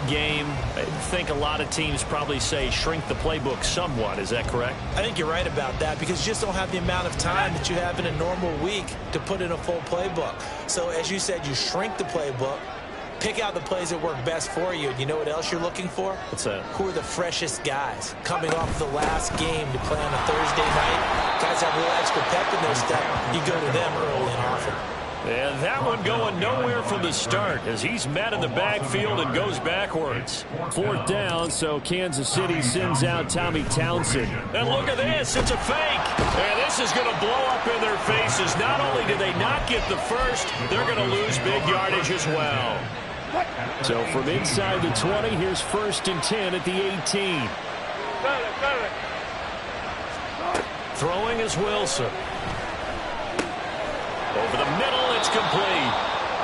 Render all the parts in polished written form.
game. I think a lot of teams probably say shrink the playbook somewhat. Is that correct? I think you're right about that because you just don't have the amount of time that you have in a normal week to put in a full playbook. So as you said, you shrink the playbook, pick out the plays that work best for you. And you know what else you're looking for? What's that? Who are the freshest guys coming off the last game to play on a Thursday night? Guys have a little extra pep in their step. You go to them early and often. And that one going nowhere from the start as he's met in the backfield and goes backwards. 4th down, so Kansas City sends out Tommy Townsend. And look at this. It's a fake. And this is going to blow up in their faces. Not only do they not get the first, they're going to lose big yardage as well. So from inside the 20, here's 1st and 10 at the 18. Throwing is Wilson. Over the middle, it's complete.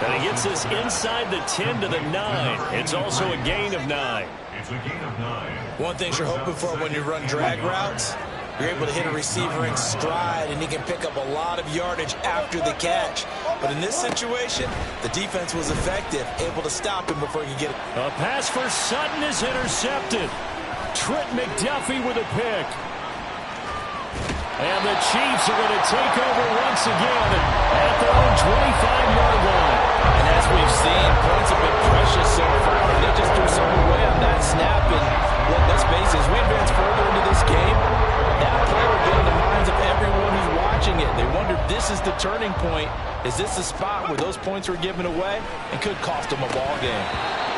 And he gets this inside the 10 to the 9. It's also a gain of 9. It's a gain of 9. One thing you're hoping for when you run drag routes, you're able to hit a receiver in stride, and he can pick up a lot of yardage after the catch. But in this situation, the defense was effective, able to stop him before he could get it. A pass for Sutton is intercepted. Trent McDuffie with a pick. And the Chiefs are going to take over once again at their own 25-yard line. And as we've seen, points have been precious so far. They just threw something away on that snap. And look, let's face it, as we advance further into this game, that play will get in the minds of everyone who's watching it. They wonder if this is the turning point. Is this the spot where those points were given away and could cost them a ball game?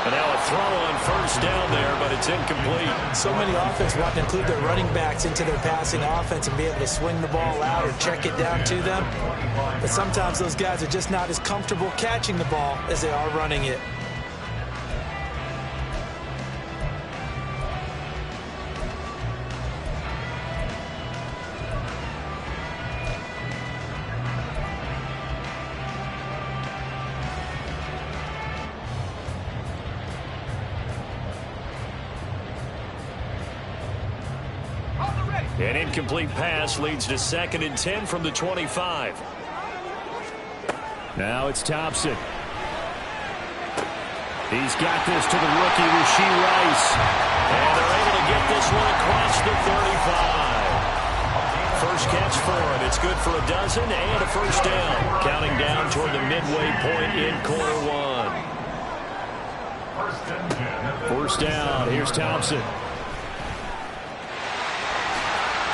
And now a throw on 1st down there, but it's incomplete. So many offenses want to include their running backs into their passing offense and be able to swing the ball out or check it down to them. But sometimes those guys are just not as comfortable catching the ball as they are running it. An incomplete pass leads to 2nd and 10 from the 25. Now it's Thompson. He's got this to the rookie, Rashee Rice. And they're able to get this one across the 35. First catch for him. It's good for a dozen and a 1st down. Counting down toward the midway point in quarter 1. 1st down. Here's Thompson.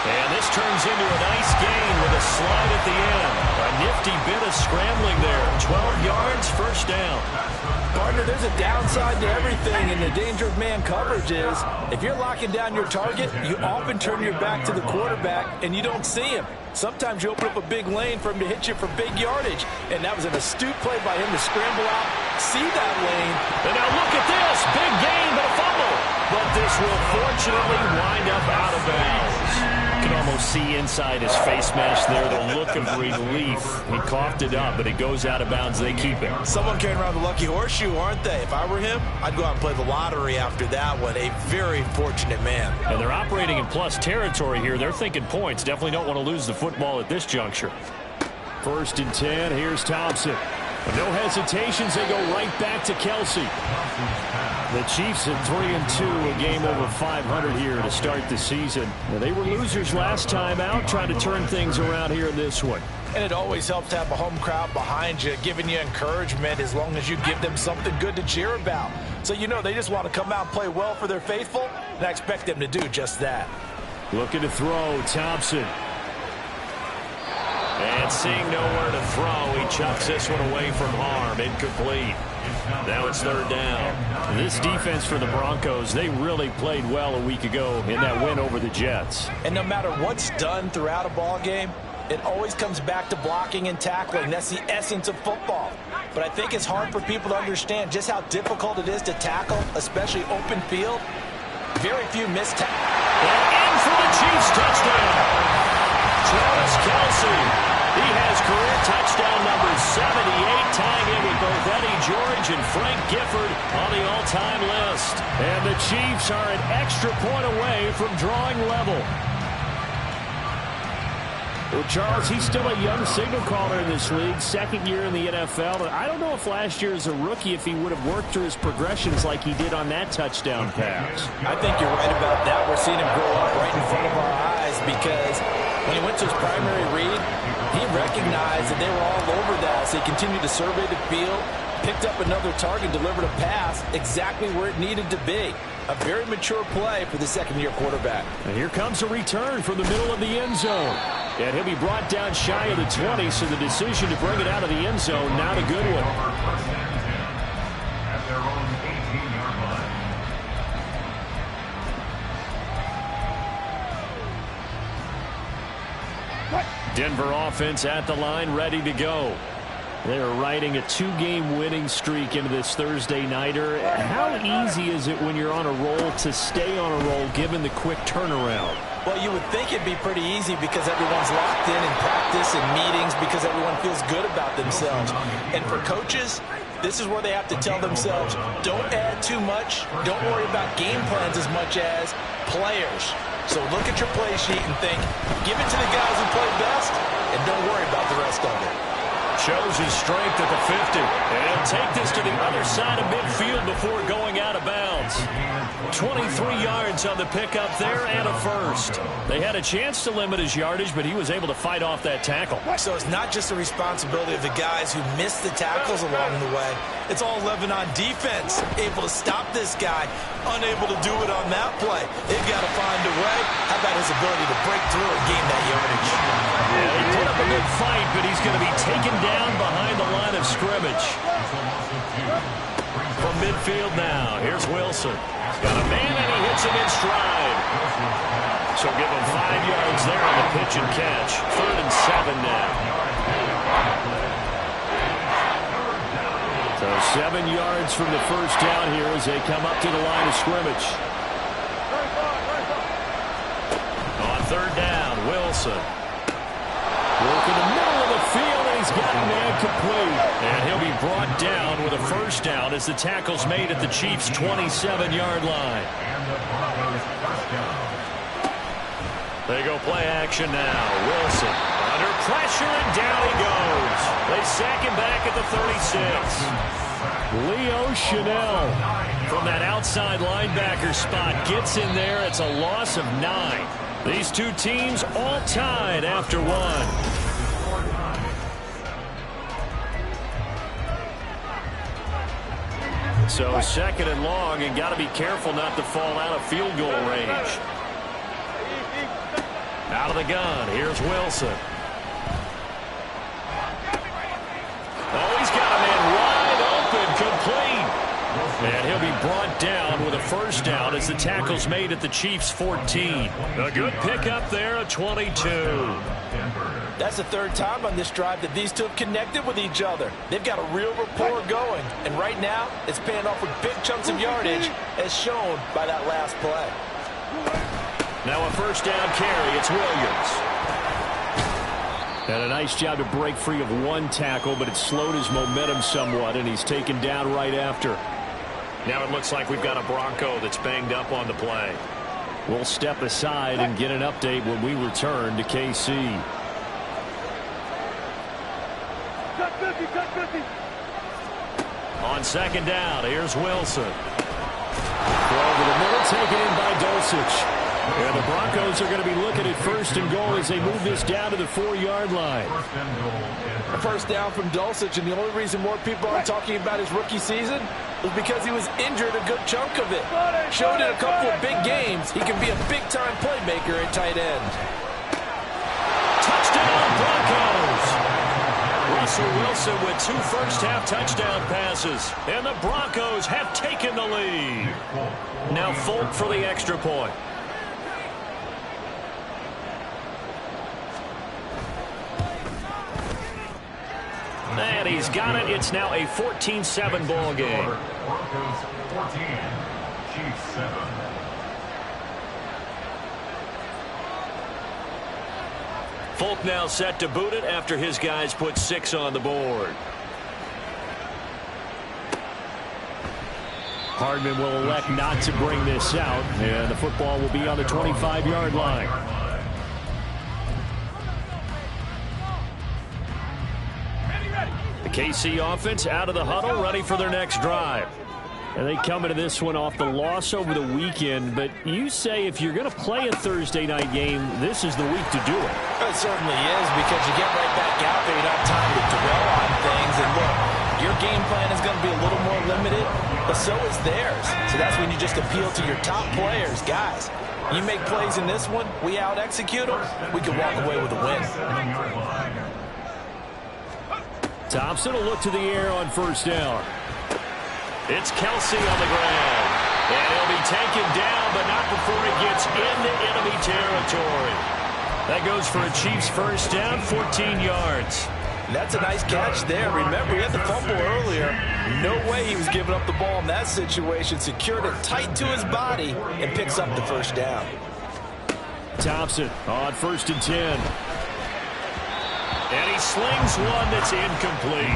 And this turns into a nice gain with a slide at the end. A nifty bit of scrambling there. 12 yards, 1st down. Partner, there's a downside to everything, and the danger of man coverage is if you're locking down your target, you often turn your back to the quarterback and you don't see him. Sometimes you open up a big lane for him to hit you for big yardage, and that was an astute play by him to scramble out, see that lane. And now look at this. Big gain, but a fumble. But this will fortunately wind up out of bounds. You can almost see inside his face mask there the look of relief. He coughed it up, but it goes out of bounds. They keep it. Someone carrying around the lucky horseshoe, aren't they? If I were him, I'd go out and play the lottery after that one. A very fortunate man. And they're operating in plus territory here. They're thinking points. Definitely don't want to lose the football at this juncture. 1st and 10. Here's Thompson. No hesitations. They go right back to Kelsey. The Chiefs at 3-2, a game over 500 here to start the season. Now, they were losers last time out, trying to turn things around here in this one. And it always helps to have a home crowd behind you, giving you encouragement as long as you give them something good to cheer about. So you know they just want to come out and play well for their faithful, and I expect them to do just that. Looking to throw, Thompson. And seeing nowhere to throw, he chucks this one away from harm. Incomplete. Now it's 3rd down. This defense for the Broncos, they really played well a week ago in that win over the Jets. And no matter what's done throughout a ball game, it always comes back to blocking and tackling. That's the essence of football. But I think it's hard for people to understand just how difficult it is to tackle, especially open field. Very few missed tackles. And in for the Chiefs touchdown. Travis Kelce. He has career touchdown number 78, tying in with both Eddie George and Frank Gifford on the all-time list. And the Chiefs are an extra point away from drawing level. Well, Charles, he's still a young signal caller in this league, second year in the NFL. But I don't know if last year as a rookie, if he would have worked through his progressions like he did on that touchdown pass. I think you're right about that. We're seeing him grow up right in front of our eyes because when he went to his primary read, he recognized that they were all over that. So he continued to survey the field, picked up another target, delivered a pass exactly where it needed to be. A very mature play for the second-year quarterback. And here comes a return from the middle of the end zone. And he'll be brought down shy of the 20, so the decision to bring it out of the end zone, not a good one. At their own 18-yard line. Denver offense at the line, ready to go. They're riding a two-game winning streak into this Thursday nighter. How easy is it when you're on a roll to stay on a roll given the quick turnaround? Well, you would think it'd be pretty easy because everyone's locked in practice and meetings because everyone feels good about themselves. And for coaches, this is where they have to tell themselves, don't add too much, don't worry about game plans as much as players. So look at your play sheet and think, give it to the guys who play best, and don't worry about the rest of it. Shows his strength at the 50. And he'll take this to the other side of midfield before going out of bounds. 23 yards on the pickup there and a first. They had a chance to limit his yardage, but he was able to fight off that tackle. So it's not just the responsibility of the guys who missed the tackles along the way. It's all 11 on defense, able to stop this guy, unable to do it on that play. They've got to find a way. How about his ability to break through and gain that yardage? Yeah, he put up a good fight, but he's going to be taken down behind the line of scrimmage. From midfield now, here's Wilson. Got a man, and he hits him in stride. So give him 5 yards there on the pitch and catch. 3rd and 7 now. So 7 yards from the first down here as they come up to the line of scrimmage. On 3rd down, Wilson. Working the middle of the field, and he's got a man complete. And he'll be brought down with a first down as the tackle's made at the Chiefs' 27-yard line. They go play action now. Wilson under pressure, and down he goes. They sack him back at the 36. Leo Chanel from that outside linebacker spot gets in there. It's a loss of 9. These two teams all tied after 1. So 2nd and long, and got to be careful not to fall out of field goal range. Out of the gun, here's Wilson. Oh, he's got a man wide open, complete. And he'll be brought down with a first down as the tackle's made at the Chiefs' 14. A good pickup there, a 22. That's the 3rd time on this drive that these two have connected with each other. They've got a real rapport going. And right now, it's paying off with big chunks of yardage, as shown by that last play. Now a first down carry. It's Williams. And a nice job to break free of one tackle, but it slowed his momentum somewhat, and he's taken down right after. Now it looks like we've got a Bronco that's banged up on the play. We'll step aside and get an update when we return to KC. On 2nd down, here's Wilson. Throw over the middle, taken in by Dulcich. And the Broncos are going to be looking at 1st and goal as they move this down to the 4-yard line. A first down from Dulcich, and the only reason more people aren't talking about his rookie season was because he was injured a good chunk of it. Showed in a couple of big games he can be a big-time playmaker at tight end. Touchdown, Broncos! Russell Wilson with 2 first-half touchdown passes, and the Broncos have taken the lead. Now Folk for the extra point. And he's got it. It's now a 14-7 ball game. Broncos 14, Chiefs 7. Folk now set to boot it after his guys put 6 on the board. Hardman will elect not to bring this out, and the football will be on the 25-yard line. KC offense out of the huddle, ready for their next drive. And they come into this one off the loss over the weekend, but you say if you're going to play a Thursday night game, this is the week to do it. It certainly is, because you get right back out there, you don't have time to dwell on things. And look, your game plan is going to be a little more limited, but so is theirs. So that's when you just appeal to your top players. Guys, you make plays in this one, we out-execute them, we can walk away with a win. Thompson will look to the air on first down. It's Kelce on the ground. And he'll be taken down, but not before he gets into enemy territory. That goes for a Chiefs first down, 14 yards. That's a nice catch there. Remember, he had the fumble earlier. No way he was giving up the ball in that situation. Secured it tight to his body and picks up the first down. Thompson on first and 10. And he slings one that's incomplete.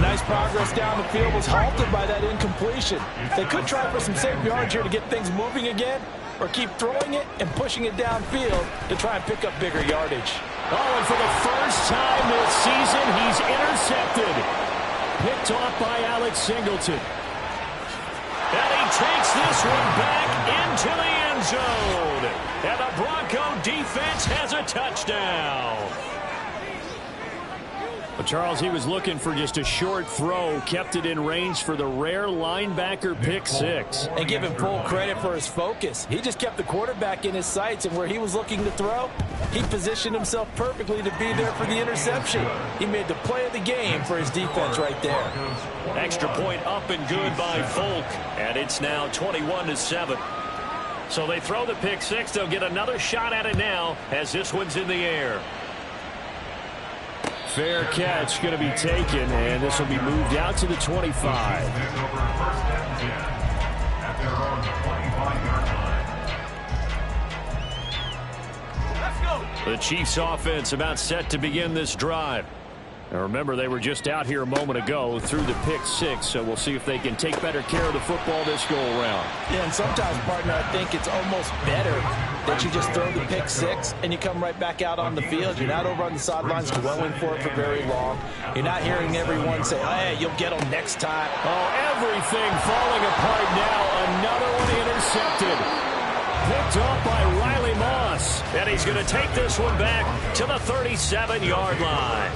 Nice progress down the field, was halted by that incompletion. They could try for some safe yards here to get things moving again, or keep throwing it and pushing it downfield to try and pick up bigger yardage. Oh, and for the first time this season, he's intercepted. Picked off by Alex Singleton. And he takes this one back into the end zone. And the Bronco defense has a touchdown. Well, Charles, he was looking for just a short throw, kept it in range for the rare linebacker pick six. And give him full credit for his focus. He just kept the quarterback in his sights, and where he was looking to throw, he positioned himself perfectly to be there for the interception. He made the play of the game for his defense right there. Extra point up and good by Folk, and it's now 21-7. So they throw the pick six. They'll get another shot at it now as this one's in the air. Fair catch going to be taken, and this will be moved out to the 25. The Chiefs offense about set to begin this drive. Now remember, they were just out here a moment ago through the pick six, so we'll see if they can take better care of the football this go around. Yeah, and sometimes, partner, I think it's almost better that you just throw the pick six and you come right back out on the field. You're not over on the sidelines dwelling for it for very long. You're not hearing everyone say, oh, hey, you'll get them next time. Oh, everything falling apart now. Another one intercepted. Picked off by Riley Moss. And he's going to take this one back to the 37-yard line.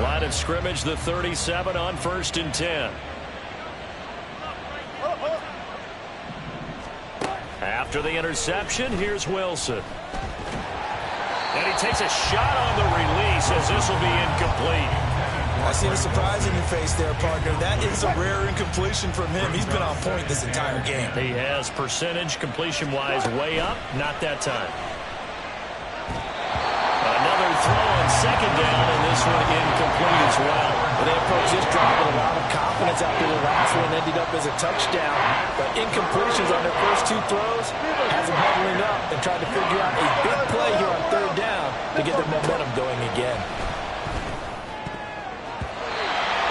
Line of scrimmage, the 37 on first and 10. After the interception, here's Wilson. And he takes a shot on the release as this will be incomplete. I see the surprise in your face there, partner. That is a rare incompletion from him. He's been on point this entire game. He has percentage completion-wise way up. Not that time. Another throw on second down, and this one incomplete as well. They approached this drive with a lot of confidence after the last one ended up as a touchdown. But incompletions on their first two throws has them huddling up and trying to figure out a big play here on third down to get their momentum going again.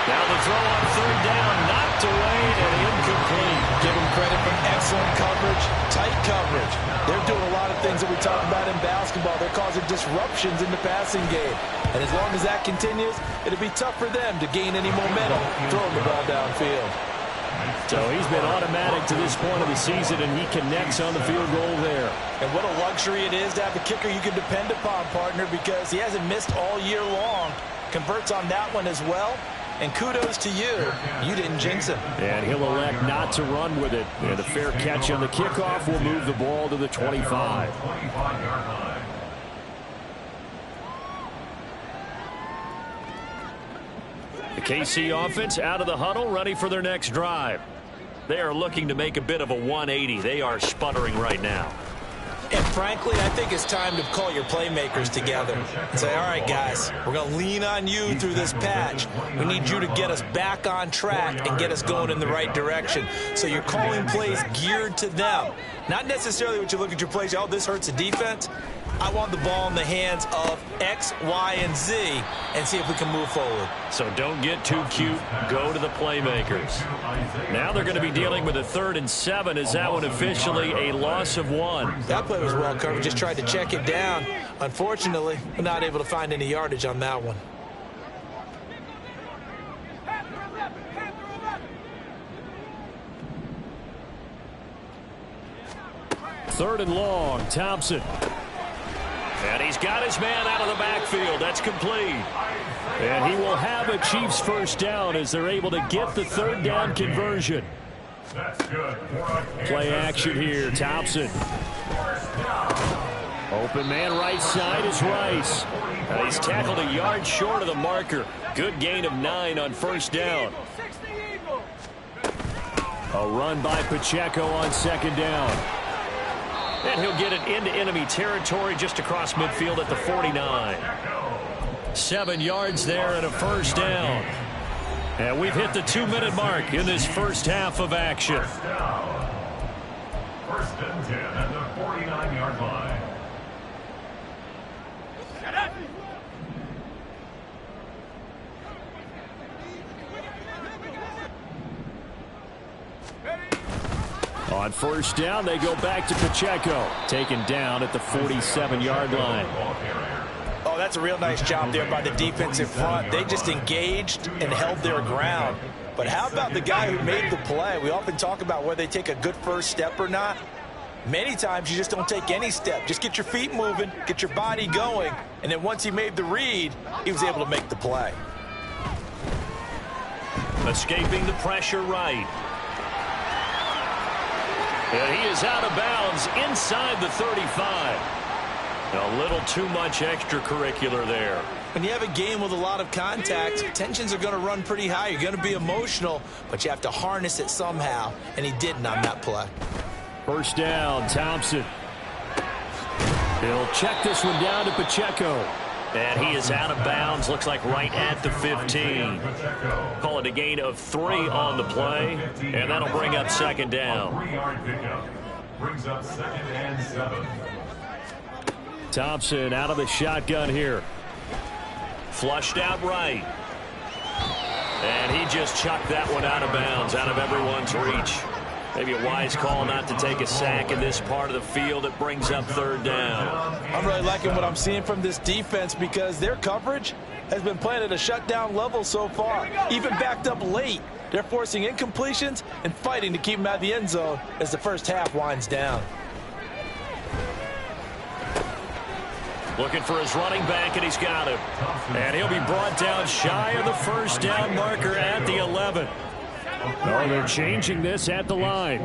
Now the throw on third down, knocked away and incomplete. Give them credit for excellent coverage, tight coverage. They're doing a lot of things that we talk about in basketball. They're causing disruptions in the passing game. And as long as that continues, it'll be tough for them to gain any momentum throwing the ball downfield. So he's been automatic to this point of the season, and he connects on the field goal there. And what a luxury it is to have a kicker you can depend upon, partner, because he hasn't missed all year long. Converts on that one as well. And kudos to you. You didn't jinx him. And he'll elect not to run with it. And a fair catch on the kickoff will move the ball to the 25. The KC offense out of the huddle, ready for their next drive. They are looking to make a bit of a 180. They are sputtering right now. And frankly, I think it's time to call your playmakers together and say, all right, guys, we're going to lean on you through this patch. We need you to get us back on track and get us going in the right direction. So you're calling plays geared to them. Not necessarily what you look at your plays, oh, this hurts the defense. I want the ball in the hands of X, Y, and Z and see if we can move forward. So don't get too cute. Go to the playmakers. Now they're going to be dealing with a 3rd and 7. Is that one officially a loss of 1? That play was well covered. Just tried to check it down. Unfortunately, we're not able to find any yardage on that one. Third and long, Thompson. And he's got his man out of the backfield. That's complete. And he will have a Chiefs first down as they're able to get the 3rd down conversion. That's good. Play action here, Thompson. Open man right side is Rice. And he's tackled a yard short of the marker. Good gain of 9 on first down. A run by Pacheco on 2nd down. And he'll get it into enemy territory just across midfield at the 49. 7 yards there and a first down. And we've hit the 2-minute mark in this first half of action. First and 10 at the 49-yard line. On first down, they go back to Pacheco. Taken down at the 47-yard line. Oh, that's a real nice job there by the defensive front. They just engaged and held their ground. But how about the guy who made the play? We often talk about whether they take a good first step or not. Many times you just don't take any step. Just get your feet moving, get your body going, and then once he made the read, he was able to make the play. Escaping the pressure right. And he is out of bounds inside the 35. A little too much extracurricular there. When you have a game with a lot of contact, tensions are going to run pretty high. You're going to be emotional, but you have to harness it somehow, and he didn't on that play. First down, Thompson. He'll check this one down to Pacheco. And he is out of bounds, looks like right at the 15. Call it a gain of 3 on the play, and that'll bring up 2nd down. 3-yard pickup brings up 2nd and 7. Thompson out of the shotgun here. Flushed out right. And he just chucked that one out of bounds, out of everyone's reach. Maybe a wise call not to take a sack in this part of the field. It brings up 3rd down. I'm really liking what I'm seeing from this defense because their coverage has been playing at a shutdown level so far. Even backed up late, they're forcing incompletions and fighting to keep them out of the end zone as the first half winds down. Looking for his running back, and he's got him. And he'll be brought down shy of the first down marker at the 11. Oh, they're changing this at the line.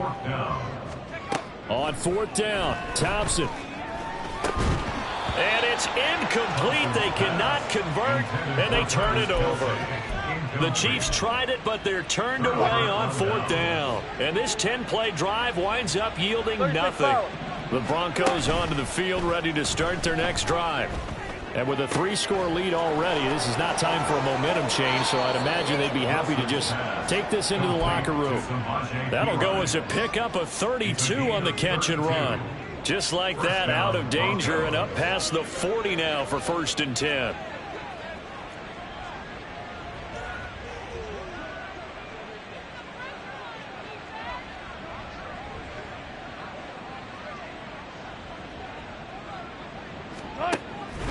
On 4th down, Thompson. And it's incomplete. They cannot convert, and they turn it over. The Chiefs tried it, but they're turned away on 4th down. And this 10-play drive winds up yielding nothing. The Broncos onto the field, ready to start their next drive. And with a 3-score lead already, this is not time for a momentum change, so I'd imagine they'd be happy to just take this into the locker room. That'll go as a pickup of 32 on the catch and run. Just like that, out of danger and up past the 40 now for 1st and 10.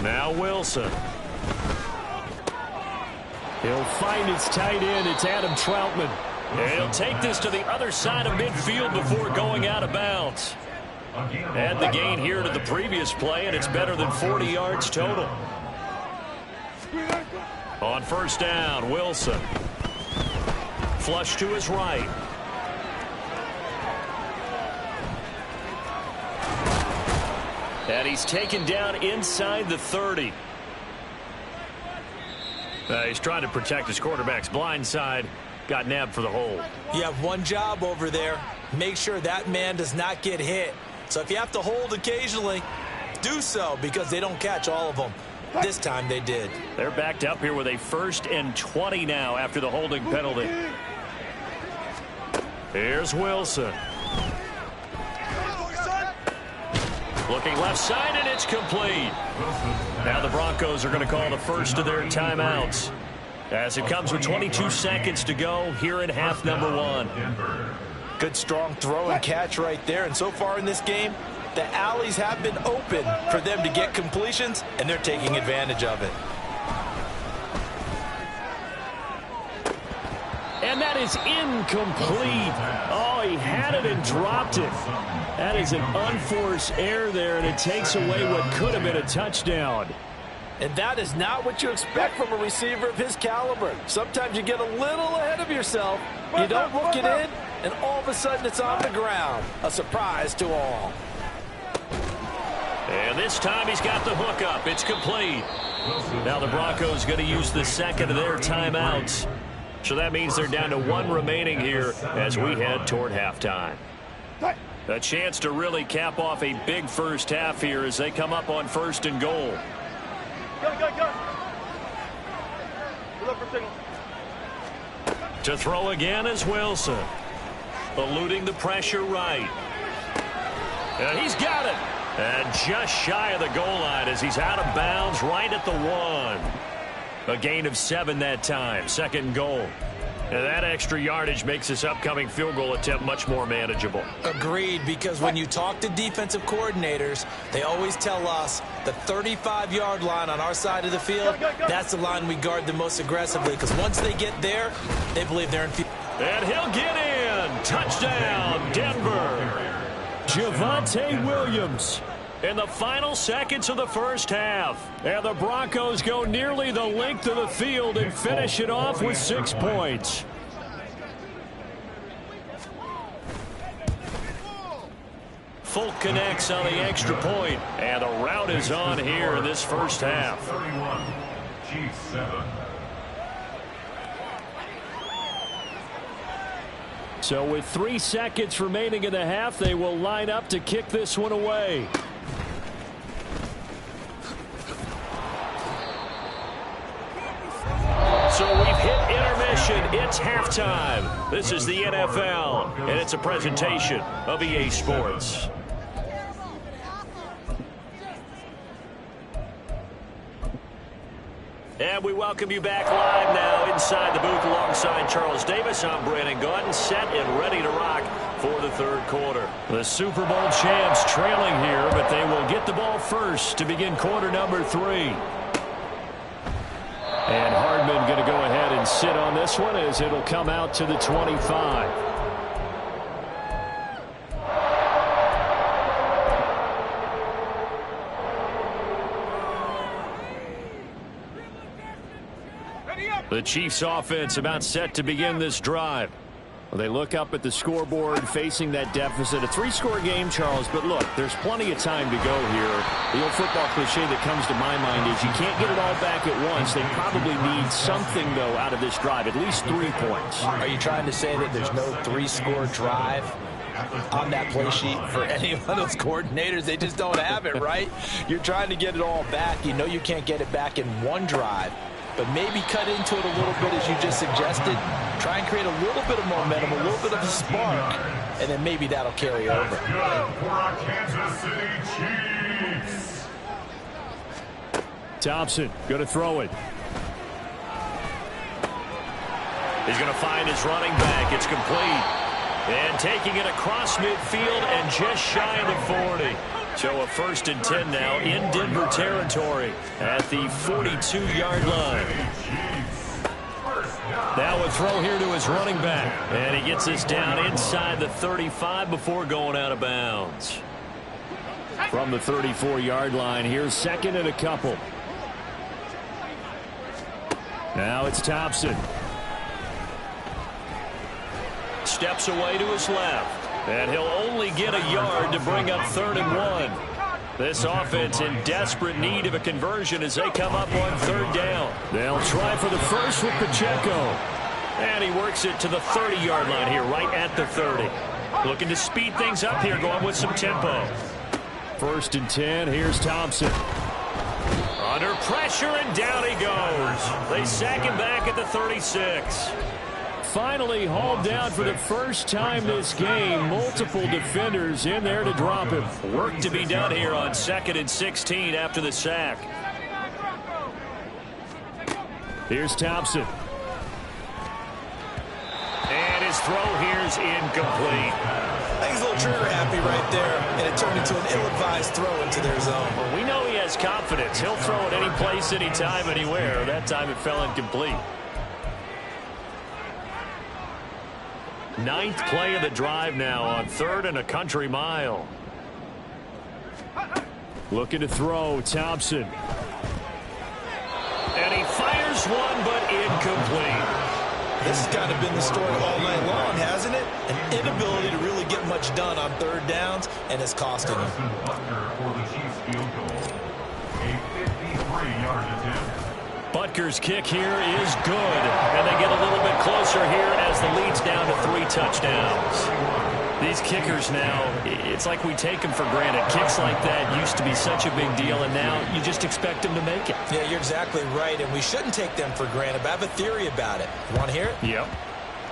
Now Wilson. He'll find his tight end. It's Adam Troutman. And he'll take this to the other side of midfield before going out of bounds. Add the gain here to the previous play, and it's better than 40 yards total. On first down, Wilson. Flush to his right. And he's taken down inside the 30. He's trying to protect his quarterback's blind side. Got nabbed for the hold. You have one job over there. Make sure that man does not get hit. So if you have to hold occasionally, do so because they don't catch all of them. This time they did. They're backed up here with a 1st and 20 now after the holding penalty. Here's Wilson. Looking left side, and it's complete. Now the Broncos are going to call the first of their timeouts, as it comes with 22 seconds to go here in half number 1. Good strong throw and catch right there. And so far in this game, the alleys have been open for them to get completions, and they're taking advantage of it. And that is incomplete. Oh, he had it and dropped it. That is an unforced error there, and it takes away what could have been a touchdown. And that is not what you expect from a receiver of his caliber. Sometimes you get a little ahead of yourself. You don't look it in, and all of a sudden it's on the ground. A surprise to all. And this time he's got the hook up. It's complete. Now the Broncos going to use the second of their timeouts. So that means they're down to 1 remaining here as we head toward halftime. A chance to really cap off a big first half here as they come up on 1st and goal. To throw again is Wilson. Eluding the pressure right. And he's got it. And just shy of the goal line as he's out of bounds right at the 1. A gain of 7 that time. 2nd and goal. And that extra yardage makes this upcoming field goal attempt much more manageable. Agreed, because when you talk to defensive coordinators, they always tell us the 35-yard line on our side of the field, that's the line we guard the most aggressively, because once they get there, they believe they're in field. And he'll get in. Touchdown, Denver. Javonte Williams in the final seconds of the first half. And the Broncos go nearly the length of the field and finish it off with 6 points. Folk connects on the extra point, and the route is on here in this first half. 31, Chiefs 7. So with 3 seconds remaining in the half, they will line up to kick this one away. So we've hit intermission. It's halftime. This is the NFL, and it's a presentation of EA Sports. And we welcome you back live now inside the booth alongside Charles Davis. I'm Brandon Gaudin, set and ready to rock for the 3rd quarter. The Super Bowl champs trailing here, but they will get the ball first to begin quarter number 3. And Hardman going to go ahead and sit on this one as it'll come out to the 25. The Chiefs offense about set to begin this drive. Well, they look up at the scoreboard facing that deficit. A 3-score game, Charles, but look, there's plenty of time to go here. The old football cliche that comes to my mind is you can't get it all back at once. They probably need something, though, out of this drive, at least 3 points. Are you trying to say that there's no 3-score drive on that play sheet for any of those coordinators? They just don't have it, right? You're trying to get it all back. You know you can't get it back in one drive. But maybe cut into it a little bit as you just suggested. Try and create a little bit of momentum, a little bit of a spark, and then maybe that'll carry over. Let's go for our Kansas City Chiefs. Thompson going to throw it. He's going to find his running back. It's complete. And taking it across midfield and just shy of the 40. So a 1st and 10 now in Denver territory at the 42-yard line. Now a throw here to his running back. And he gets this down inside the 35 before going out of bounds. From the 34-yard line, here's 2nd and a couple. Now it's Thompson. Steps away to his left. And he'll only get a yard to bring up 3rd and 1. This offense in desperate need of a conversion as they come up on 3rd down. They'll try for the first with Pacheco. And he works it to the 30-yard line here, right at the 30. Looking to speed things up here, going with some tempo. 1st and 10, here's Thompson. Under pressure, and down he goes. They sack him back at the 36. finally hauled down for the first time this game. Multiple defenders in there to drop him. Work to be done here on 2nd and 16 after the sack. Here's Thompson. And his throw here's incomplete. I think he's a little trigger happy right there, and it turned into an ill-advised throw into their zone. Well, we know he has confidence. He'll throw it any place, anytime, anywhere. That time it fell incomplete. 9th play of the drive now on 3rd and a country mile. Looking to throw, Thompson. And he fires one, but incomplete. This has kind of been the story all night long, hasn't it? An inability to really get much done on 3rd downs, and it's costing him. Butker's kick here is good, and they get a little bit closer here as the lead's down to 3 touchdowns. These kickers now, it's like we take them for granted. Kicks like that used to be such a big deal, and now you just expect them to make it. Yeah, you're exactly right, and we shouldn't take them for granted, but I have a theory about it. You want to hear it? Yep.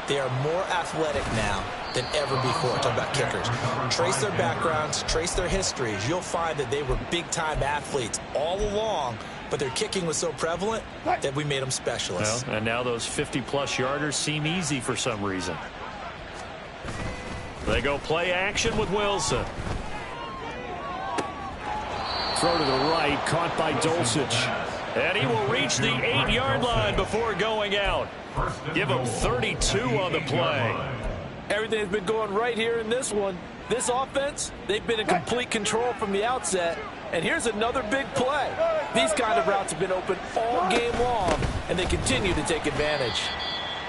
They are more athletic now than ever before. Talk about kickers. Trace their backgrounds, trace their histories. You'll find that they were big-time athletes all along, but their kicking was so prevalent that we made them specialists. Well, and now those 50-plus yarders seem easy for some reason. They go play action with Wilson. Throw to the right, caught by Dulcich. And he will reach the 8-yard line before going out. Give him 32 on the play. Everything's been going right here in this one. This offense, they've been in complete control from the outset. And here's another big play. These kind of routes have been open all game long, and they continue to take advantage.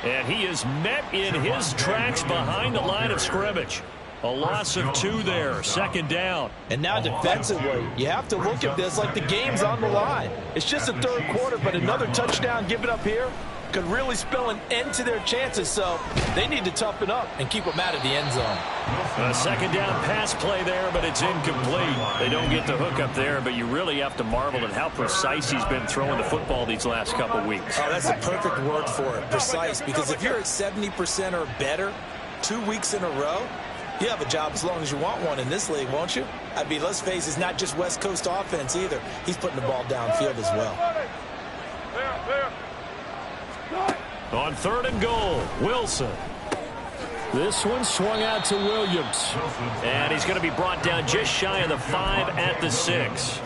And he is met in his tracks behind the line of scrimmage. A loss of 2 there, 2nd down. And now defensively, you have to look at this like the game's on the line. It's just the 3rd quarter, but another touchdown given up here could really spell an end to their chances, so they need to toughen up and keep them out of the end zone. A 2nd down pass play there, but it's incomplete. They don't get the hook up there, but you really have to marvel at how precise he's been throwing the football these last couple weeks. Oh, that's a perfect word for it, precise, because if you're at 70% or better 2 weeks in a row, you have a job as long as you want one in this league, won't you? I mean, let's face it, it's not just West Coast offense either. He's putting the ball downfield as well. On 3rd and goal, Wilson. This one swung out to Williams. And he's going to be brought down just shy of the 5 at the 6.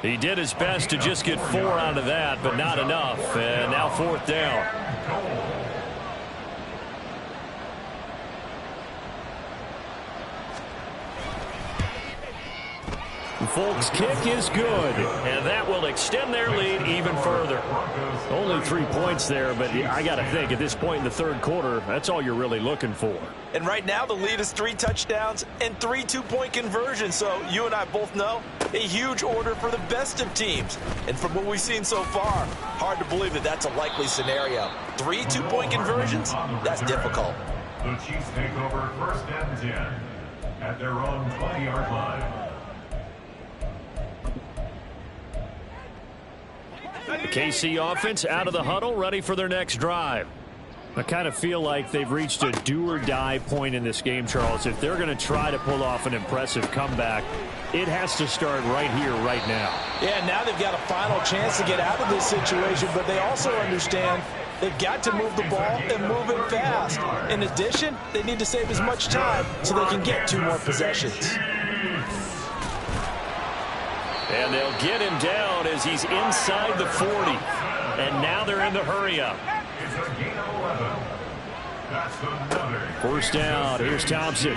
He did his best to just get 4 out of that, but not enough. And now 4th down. Folk's kick is good. And that will extend their lead even further. Only 3 points there, but I got to think at this point in the 3rd quarter, that's all you're really looking for. And right now the lead is 3 touchdowns and 3 two-point conversions. So you and I both know a huge order for the best of teams. And from what we've seen so far, hard to believe that that's a likely scenario. 3 two-point conversions? That's difficult. The Chiefs take over 1st and 10 at their own 20-yard line. The KC offense out of the huddle, ready for their next drive. I kind of feel like they've reached a do-or-die point in this game, Charles. If they're going to try to pull off an impressive comeback, it has to start right here, right now. Yeah, now they've got a final chance to get out of this situation, but they also understand they've got to move the ball and move it fast. In addition, they need to save as much time so they can get 2 more possessions. And they'll get him down as he's inside the 40. And now they're in the hurry-up. It's a gain of 11. That's another. 1st down. Here's Thompson.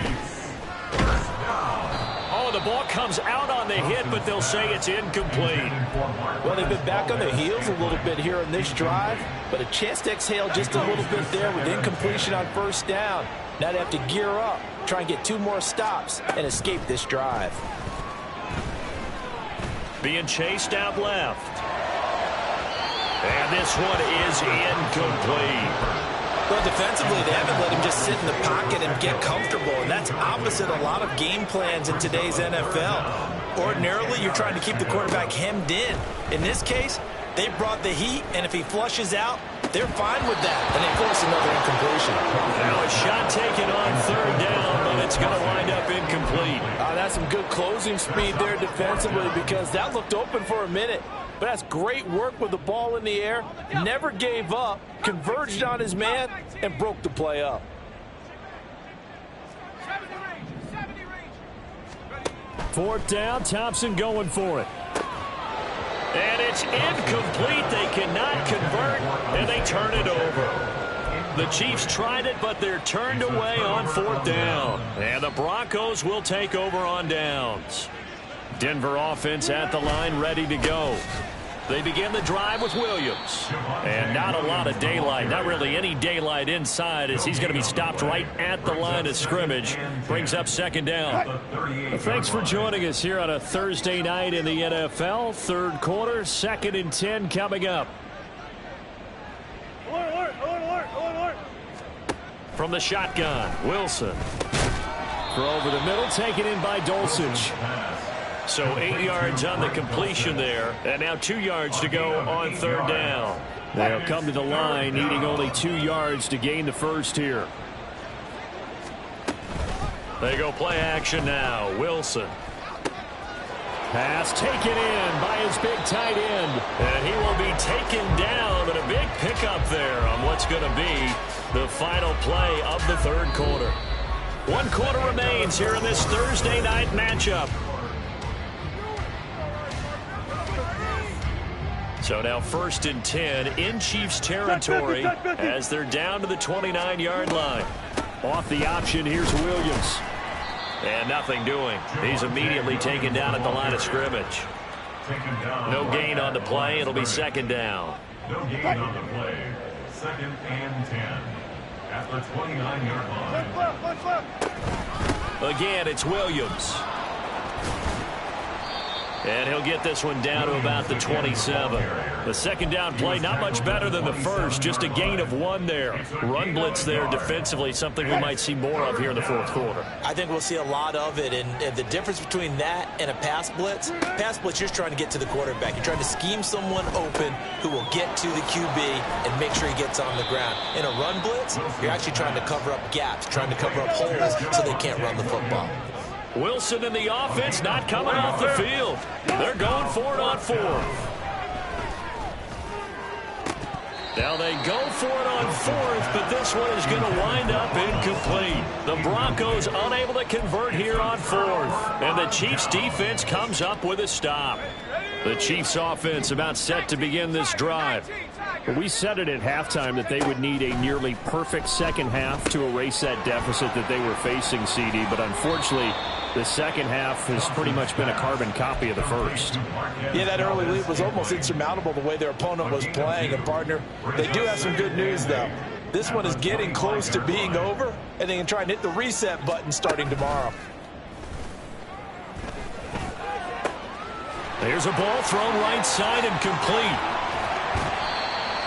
Oh, the ball comes out on the hit, but they'll say it's incomplete. Well, they've been back on their heels a little bit here on this drive, but a chance to exhale just a little bit there with incompletion on 1st down. Now they have to gear up, try and get 2 more stops, and escape this drive. Being chased out left. And this one is incomplete. Well, defensively, they haven't let him just sit in the pocket and get comfortable, and that's opposite a lot of game plans in today's NFL. Ordinarily, you're trying to keep the quarterback hemmed in. In this case, They brought the heat, and if he flushes out, they're fine with that. And they force another incompletion. Now a shot taken on third down, but it's going to wind up incomplete. That's some good closing speed there defensively, because that looked open for a minute. But that's great work with the ball in the air. Never gave up, converged on his man, and broke the play up. Fourth down, Thompson going for it. And it's incomplete. They cannot convert, and they turn it over. The Chiefs tried it, but they're turned away on fourth down. And the Broncos will take over on downs. Denver offense at the line, ready to go. They begin the drive with Williams. And not a lot of daylight, not really any daylight inside, as he's going to be stopped right at the line of scrimmage. Brings up second down. Well, thanks for joining us here on a Thursday night in the NFL. Third quarter, 2nd and 10 coming up. From the shotgun, Wilson. Throw over the middle, taken in by Dulcich. So 8 yards on the completion there, and now 2 yards to go on third down. They'll come to the line needing only 2 yards to gain the first here. They go play action now. Wilson. Pass taken in by his big tight end. And he will be taken down, but a big pickup there on what's going to be the final play of the third quarter. 1 quarter remains here in this Thursday night matchup. So now 1st and 10 in Chiefs territory as they're down to the 29-yard line. Off the option, here's Williams. And nothing doing. He's immediately taken down at the line of scrimmage. No gain on the play. It'll be second down. No gain on the play. 2nd and 10 at the 29-yard line. Again, it's Williams. And he'll get this one down to about the 27. The second down play, not much better than the first. Just a gain of 1 there. Run blitz there defensively, something we might see more of here in the fourth quarter. I think we'll see a lot of it. And the difference between that and a pass blitz, you're just trying to get to the quarterback. You're trying to scheme someone open who will get to the QB and make sure he gets on the ground. In a run blitz, you're actually trying to cover up gaps, trying to cover up holes so they can't run the football. Wilson and the offense not coming off the field. They're going for it on fourth. Now they go for it on fourth, but this one is going to wind up incomplete. The Broncos unable to convert here on fourth. And the Chiefs defense comes up with a stop. The Chiefs offense about set to begin this drive. We said it at halftime that they would need a nearly perfect second half to erase that deficit that they were facing, CD. But unfortunately, the second half has pretty much been a carbon copy of the first. Yeah, that early lead was almost insurmountable the way their opponent was playing. And, partner, they do have some good news, though. This one is getting close to being over, and they can try and hit the reset button starting tomorrow. There's a ball thrown right side and complete.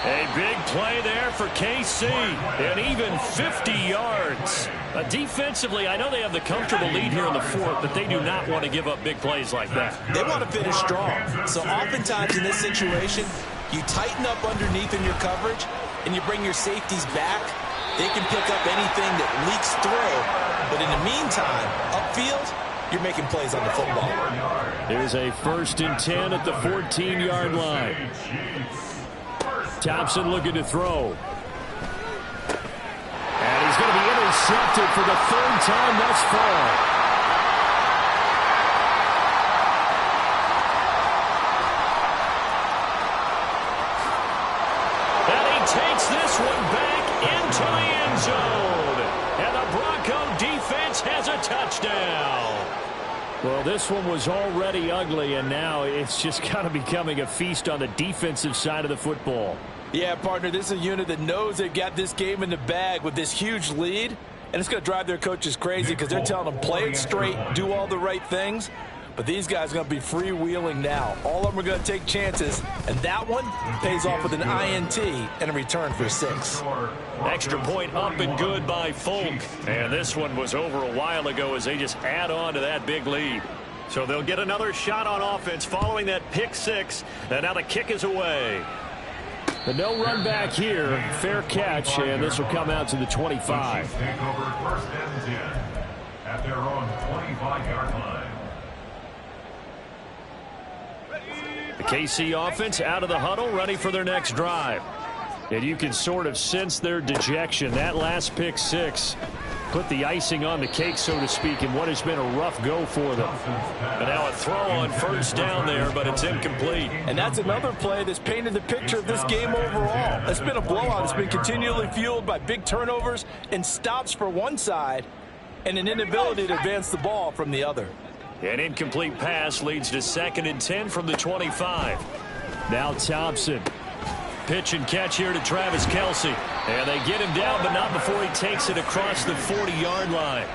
A big play there for KC, and even 50 yards. Defensively, I know they have the comfortable lead here in the fourth, but they do not want to give up big plays like that. They want to finish strong. So oftentimes in this situation, you tighten up underneath in your coverage, and you bring your safeties back. They can pick up anything that leaks through. But in the meantime, upfield, you're making plays on the football. Here's a 1st and 10 at the 14-yard line. Thompson looking to throw. And he's going to be intercepted for the 3rd time thus far. And he takes this one back into the end zone. And the Bronco defense has a touchdown. Well, this one was already ugly, and now it's just kind of becoming a feast on the defensive side of the football. Yeah, partner, this is a unit that knows they've got this game in the bag with this huge lead, and it's going to drive their coaches crazy because they're telling them play it straight, do all the right things. But these guys are going to be freewheeling now. All of them are going to take chances, and that one pays off with an INT and a return for 6. Extra point up and good by Folk. And this one was over a while ago as they just add on to that big lead. So they'll get another shot on offense following that pick six. And now the kick is away. The no run back here. Fair catch, and this will come out to the 25. The Chiefs take over 1st and 10 at their own 25-yard line. The KC offense out of the huddle, ready for their next drive. And you can sort of sense their dejection. That last pick six put the icing on the cake, so to speak, in what has been a rough go for them. And now a throw on 1st down there, but it's incomplete. And that's another play that's painted the picture of this game overall. It's been a blowout. It's been continually fueled by big turnovers and stops for one side and an inability to advance the ball from the other. An incomplete pass leads to 2nd and 10 from the 25. Now Thompson. Pitch and catch here to Travis Kelce. And they get him down, but not before he takes it across the 40-yard line.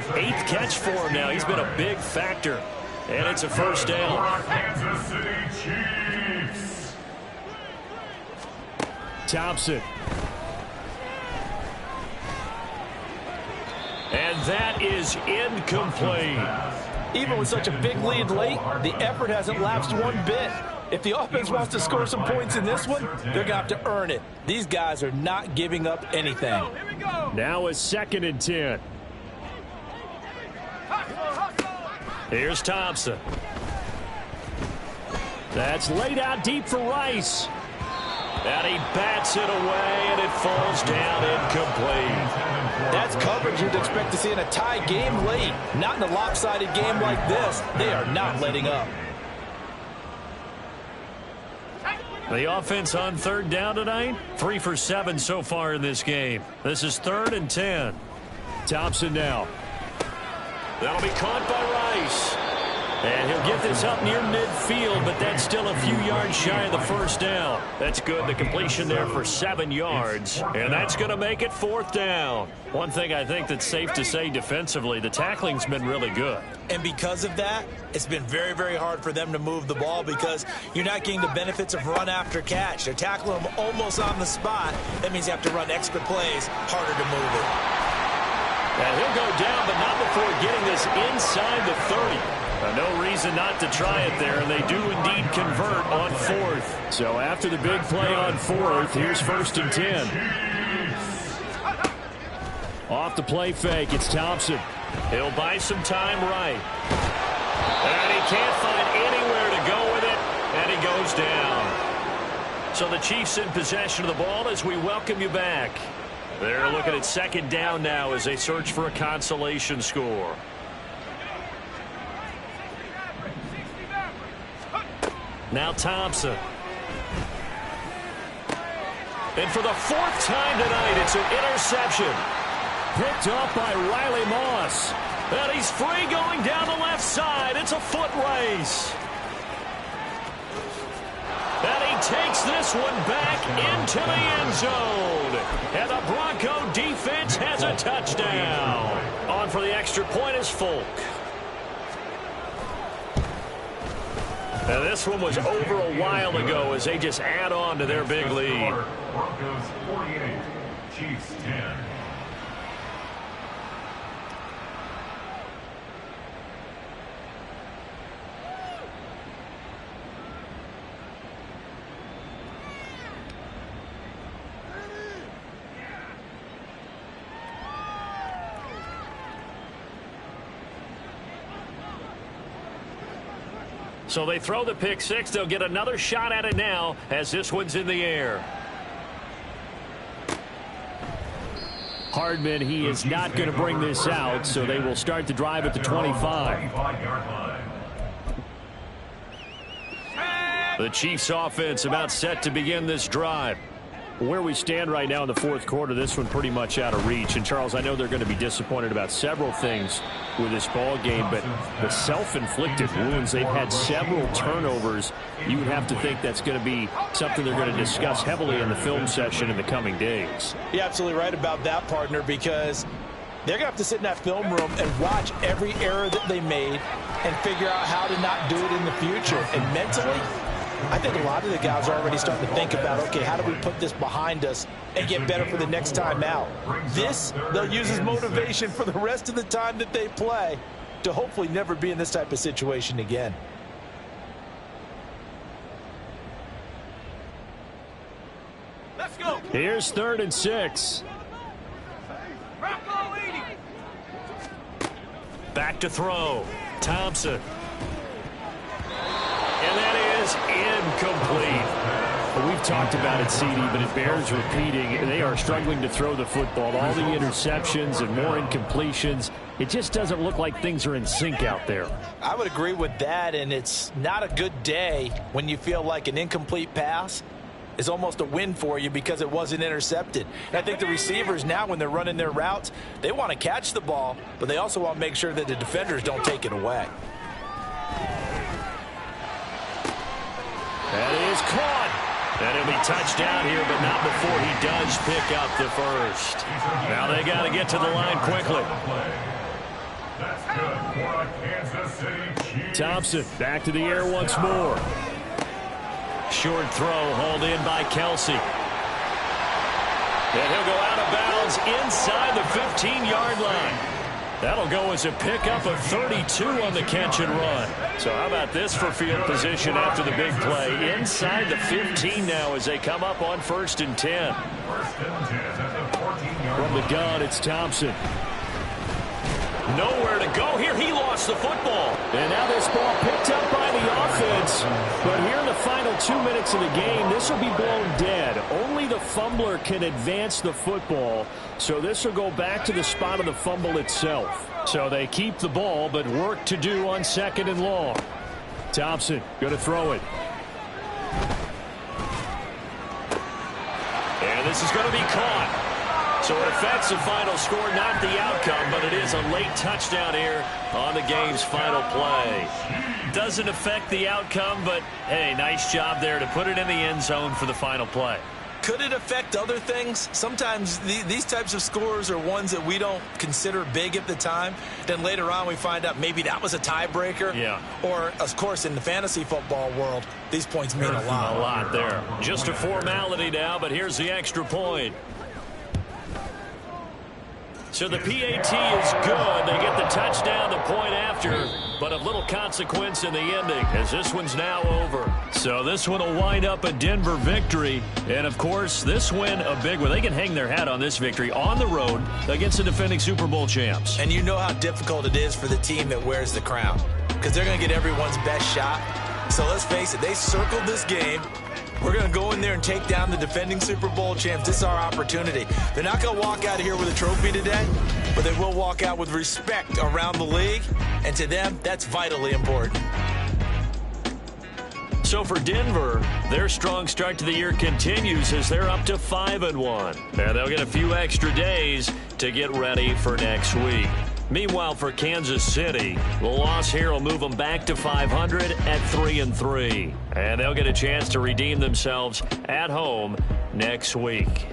8th catch for him now. He's been a big factor. And it's a 1st down. Kansas City Chiefs. Thompson. And that is incomplete. Even with such a big lead late, the effort hasn't lapsed one bit. If the offense wants to score some points in this one, they're going to have to earn it. These guys are not giving up anything. Now a 2nd and 10. Here's Thompson. That's laid out deep for Rice. And he bats it away, and it falls down incomplete. That's coverage you'd expect to see in a tie game late. Not in a lopsided game like this. They are not letting up. The offense on 3rd down tonight, 3 for 7 so far in this game. This is 3rd and 10. Thompson now. That'll be caught by Rice. And he'll get this up near midfield, but that's still a few yards shy of the 1st down. That's good. The completion there for 7 yards. And that's going to make it 4th down. One thing I think that's safe to say defensively, the tackling's been really good. And because of that, it's been very, very hard for them to move the ball because you're not getting the benefits of run after catch. They're tackling them almost on the spot. That means you have to run extra plays, harder to move it. And he'll go down, but not before getting this inside the 30. No reason not to try it there, and they do indeed convert on 4th. So after the big play on 4th, here's 1st and 10. Off the play fake, it's Thompson. He'll buy some time right. And he can't find anywhere to go with it, and he goes down. So the Chiefs in possession of the ball as we welcome you back. They're looking at 2nd down now as they search for a consolation score. Now Thompson. And for the 4th time tonight, it's an interception. Picked up by Riley Moss. And he's free going down the left side. It's a foot race. And he takes this one back into the end zone. And the Bronco defense has a touchdown. On for the extra point is Folk. Now this one was over a while ago as they just add on to their big lead. Broncos 48, Chiefs 10. So they throw the pick six. They'll get another shot at it now as this one's in the air. Hardman, he is not going to bring this out, so they will start the drive at the 25. The Chiefs offense about set to begin this drive. Where we stand right now in the 4th quarter, this one pretty much out of reach. And, Charles, I know they're going to be disappointed about several things with this ball game, but the self-inflicted wounds, they've had several turnovers. You would have to think that's going to be something they're going to discuss heavily in the film session in the coming days. You're absolutely right about that, partner, because they're going to have to sit in that film room and watch every error that they made and figure out how to not do it in the future. And mentally, I think a lot of the guys are already starting to think about, okay, how do we put this behind us and get better for the next time out? This, they'll use as motivation for the rest of the time that they play. to hopefully never be in this type of situation again. Let's go. Here's 3rd and 6. Back to throw. Thompson. And that is incomplete. We've talked about it, CD, but it bears repeating. They are struggling to throw the football. All the interceptions and more incompletions. It just doesn't look like things are in sync out there. I would agree with that, and it's not a good day when you feel like an incomplete pass is almost a win for you because it wasn't intercepted. And I think the receivers now, when they're running their routes, they want to catch the ball, but they also want to make sure that the defenders don't take it away. That is caught. And it'll be touchdown here, but not before he does pick up the first. Now they got to get to the line quickly. That's good for a Kansas City Chiefs. Thompson back to the air once more. Short throw hauled in by Kelce. And he'll go out of bounds inside the 15-yard line. That'll go as a pickup of 32 on the catch and run. So how about this for field position after the big play? Inside the 15 now as they come up on 1st and 10. From the gun, it's Thompson. Nowhere to go here. He lost the football. And now this ball picked up by the offense. But here in the final 2 minutes of the game, this will be blown dead. Only the fumbler can advance the football. So this will go back to the spot of the fumble itself. So they keep the ball, but work to do on 2nd and long. Thompson going to throw it. And this is going to be caught. So it affects the final score, not the outcome, but it is a late touchdown here on the game's final play. Doesn't affect the outcome, but, hey, nice job there to put it in the end zone for the final play. Could it affect other things? Sometimes these types of scores are ones that we don't consider big at the time. Then later on we find out maybe that was a tiebreaker. Yeah. Or, of course, in the fantasy football world, these points mean a lot. A lot there. Just a formality now, but here's the extra point. So the PAT is good. They get the touchdown the point after, but of little consequence in the ending as this one's now over. So this one will wind up a Denver victory. And, of course, this win a big one. They can hang their hat on this victory on the road against the defending Super Bowl champs. And you know how difficult it is for the team that wears the crown because they're going to get everyone's best shot. So let's face it, they circled this game. We're going to go in there and take down the defending Super Bowl champs. This is our opportunity. They're not going to walk out of here with a trophy today, but they will walk out with respect around the league, and to them, that's vitally important. So for Denver, their strong start to the year continues as they're up to 5-1. And they'll get a few extra days to get ready for next week. Meanwhile, for Kansas City, the loss here will move them back to 500 at 3-3. And they'll get a chance to redeem themselves at home next week.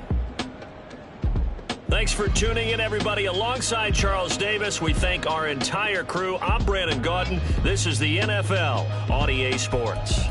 Thanks for tuning in, everybody. Alongside Charles Davis, we thank our entire crew. I'm Brandon Gaudin. This is the NFL on EA Sports.